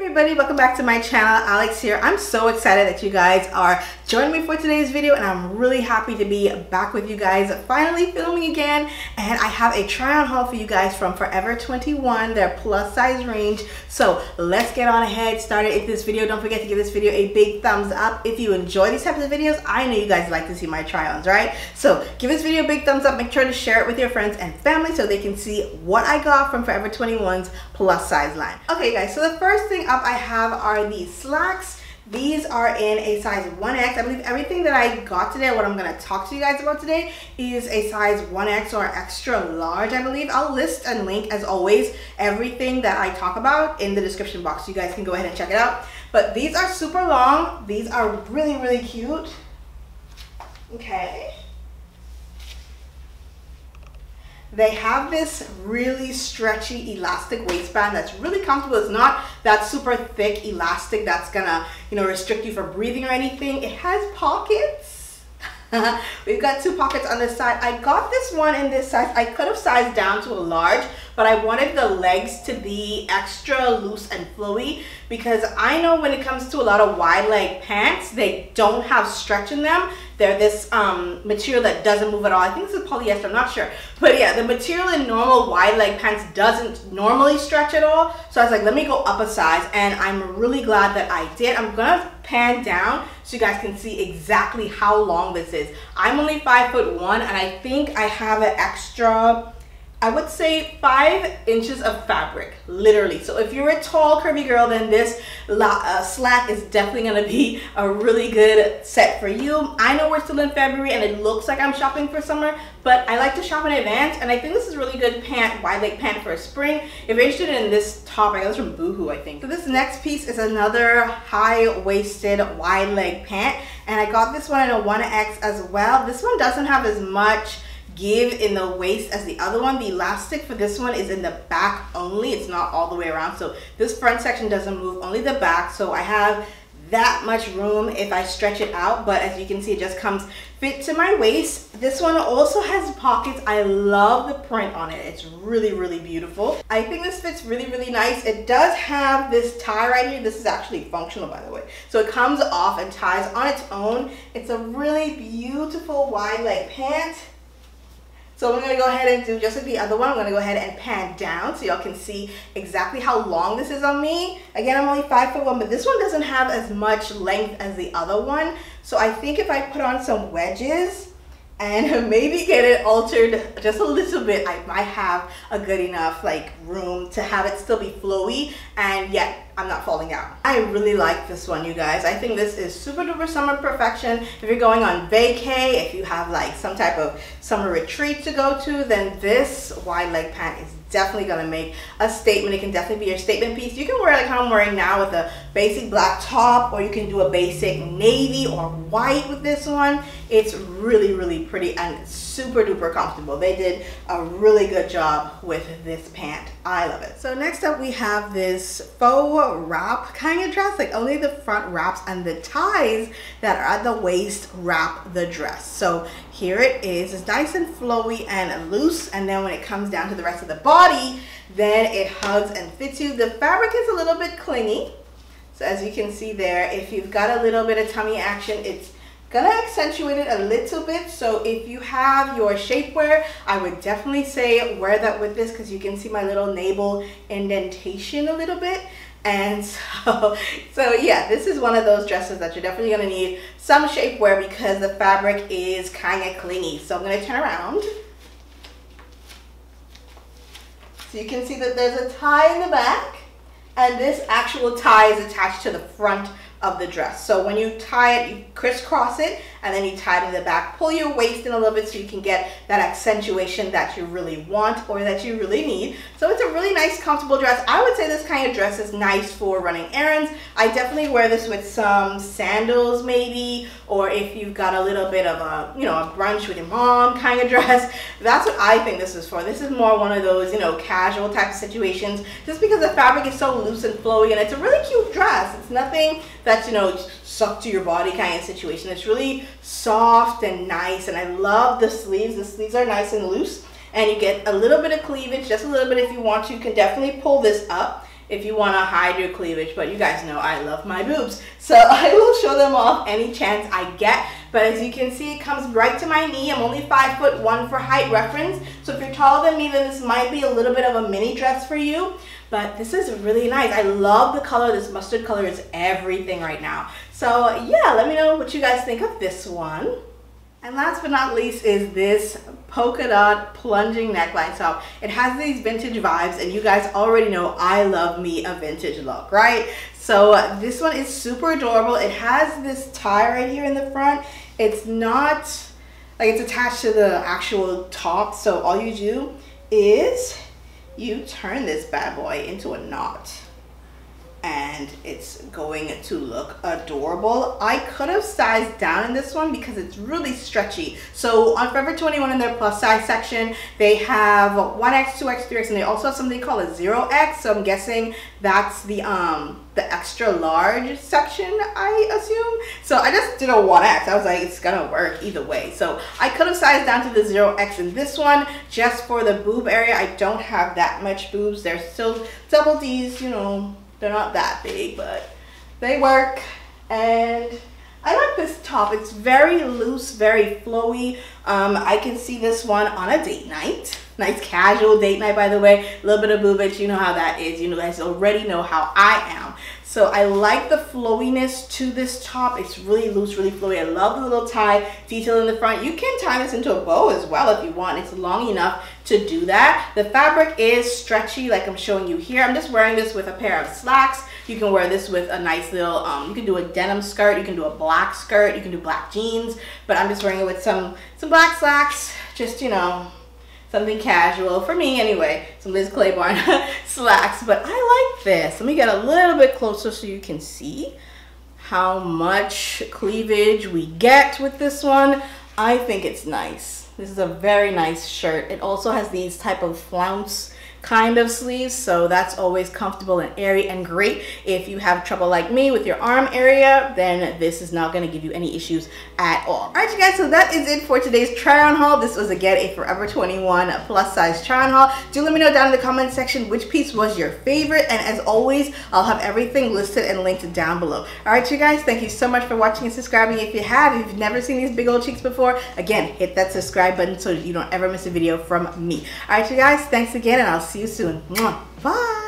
everybody, welcome back to my channel. Alex here. I'm so excited that you guys are joining me for today's video, and I'm really happy to be back with you guys, finally filming again. And I have a try on haul for you guys from Forever 21, their plus size range. So let's get on ahead, started in this video. Don't forget to give this video a big thumbs up if you enjoy these types of videos. I know you guys like to see my try-ons, right? So give this video a big thumbs up. Make sure to share it with your friends and family so they can see what I got from Forever 21's plus size line. Okay guys, so the first thing up I have are these slacks. These are in a size 1X. I believe everything that I got today, what I'm going to talk to you guys about today, is a size 1X or extra large, I believe. I'll list and link, as always, everything that I talk about in the description box. You guys can go ahead and check it out. But these are super long. These are really, really cute. Okay. They have this really stretchy elastic waistband that's really comfortable. It's not that super thick elastic that's gonna, restrict you from breathing or anything. It has pockets. We've got two pockets on this side. I got this one in this size. I could have sized down to a large, but I wanted the legs to be extra loose and flowy because I know when it comes to a lot of wide leg pants, they don't have stretch in them. They're this material that doesn't move at all. I think this is polyester, I'm not sure. But yeah, the material in normal wide leg pants doesn't normally stretch at all. So I was like, let me go up a size, and I'm really glad that I did. I'm gonna pan down so you guys can see exactly how long this is. I'm only 5'1", and I think I have an extra, I would say 5 inches of fabric, literally. So if you're a tall, curvy girl, then this slack is definitely gonna be a really good set for you. I know we're still in February and it looks like I'm shopping for summer, but I like to shop in advance, and I think this is a really good wide leg pant for spring. If you're interested in this top, I got this from Boohoo, I think. So this next piece is another high-waisted wide leg pant, and I got this one in a 1X as well. This one doesn't have as much give in the waist as the other one. The elastic for this one is in the back only. It's not all the way around, so this front section doesn't move, only the back. So I have that much room if I stretch it out, but as you can see, it just comes fit to my waist. This one also has pockets. I love the print on it. It's really, really beautiful. I think this fits really, really nice. It does have this tie right here. This is actually functional, by the way. So it comes off and ties on its own. It's a really beautiful wide leg pant. So I'm going to go ahead and do just like the other one. I'm going to go ahead and pan down so y'all can see exactly how long this is on me. Again, I'm only 5'1", but this one doesn't have as much length as the other one. So I think if I put on some wedges and maybe get it altered just a little bit, I might have a good enough room to have it still be flowy and yet I'm not falling out. I really like this one, you guys. I think this is super duper summer perfection. If you're going on vacay, if you have some type of summer retreat to go to, then this wide leg pant is definitely gonna make a statement. It can definitely be your statement piece. You can wear like how I'm wearing now with a basic black top, or you can do a basic navy or white with this one. It's really, really pretty and super duper comfortable. They did a really good job with this pant. I love it. So next up we have this faux wrap kind of dress, only the front wraps and the ties that are at the waist wrap the dress. So here it is. It's nice and flowy and loose, and then when it comes down to the rest of the body, then it hugs and fits you. The fabric is a little bit clingy, so as you can see there, if you've got a little bit of tummy action, it's gonna accentuate it a little bit. So if you have your shapewear, I would definitely say wear that with this, because you can see my little navel indentation a little bit. And so yeah, this is one of those dresses that you're definitely gonna need some shapewear because the fabric is kind of clingy. So I'm gonna turn around. So you can see that there's a tie in the back, and this actual tie is attached to the front of the dress. So when you tie it, you crisscross it and then you tie it in the back. Pull your waist in a little bit so you can get that accentuation that you really want or that you really need. So it's a really nice, comfortable dress. I would say this kind of dress is nice for running errands. I definitely wear this with some sandals maybe, or if you've got a little bit of a, a brunch with your mom kind of dress. That's what I think this is for. This is more one of those, casual type of situations, just because the fabric is so loose and flowy, and it's a really cute dress. It's nothing that's, sucked to your body kind of situation. It's really soft and nice, and I love the sleeves. The sleeves are nice and loose, and you get a little bit of cleavage, just a little bit if you want to. You can definitely pull this up if you want to hide your cleavage, but you guys know I love my boobs, so I will show them off any chance I get. But as you can see, it comes right to my knee. I'm only 5'1" for height reference, so if you're taller than me, then this might be a little bit of a mini dress for you. But this is really nice. I love the color. This mustard color is everything right now. So yeah, let me know what you guys think of this one. And last but not least is this polka dot plunging neckline top. It has these vintage vibes, and you guys already know I love me a vintage look, right? So this one is super adorable. It has this tie right here in the front. It's not like it's attached to the actual top, so all you do is you turn this bad boy into a knot, and it's going to look adorable. I could have sized down in this one because it's really stretchy. So on Forever 21 in their plus size section, they have 1X, 2X, 3X, and they also have something called a 0X. So I'm guessing that's the extra large section, I assume. So I just did a 1X. I was like, it's gonna work either way. So I could have sized down to the 0X in this one just for the boob area. I don't have that much boobs. They're still double D's, you know. They're not that big, but they work. And I like this top. It's very loose, very flowy. I can see this one on a date night. Nice casual date night, by the way. A little bit of boobage, you know how that is. You guys already know how I am. So I like the flowiness to this top. It's really loose, really flowy. I love the little tie detail in the front. You can tie this into a bow as well if you want. It's long enough to do that. The fabric is stretchy like I'm showing you here. I'm just wearing this with a pair of slacks. You can wear this with a nice little, you can do a denim skirt, you can do a black skirt, you can do black jeans, but I'm just wearing it with some black slacks, just, you know, something casual for me anyway, some Liz Claiborne slacks. But I like this. Let me get a little bit closer so you can see how much cleavage we get with this one. I think it's nice. This is a very nice shirt. It also has these type of flounce kind of sleeves, so that's always comfortable and airy and great. If you have trouble like me with your arm area, then this is not going to give you any issues at all. All right, you guys, so that is it for today's try on haul. This was again a Forever 21 plus size try on haul. Do let me know down in the comment section which piece was your favorite, and as always, I'll have everything listed and linked down below. All right, you guys, thank you so much for watching and subscribing. If you have, if you've never seen these big old cheeks before, again, hit that subscribe button so you don't ever miss a video from me. All right, you guys, thanks again, and I'll see you soon. Bye.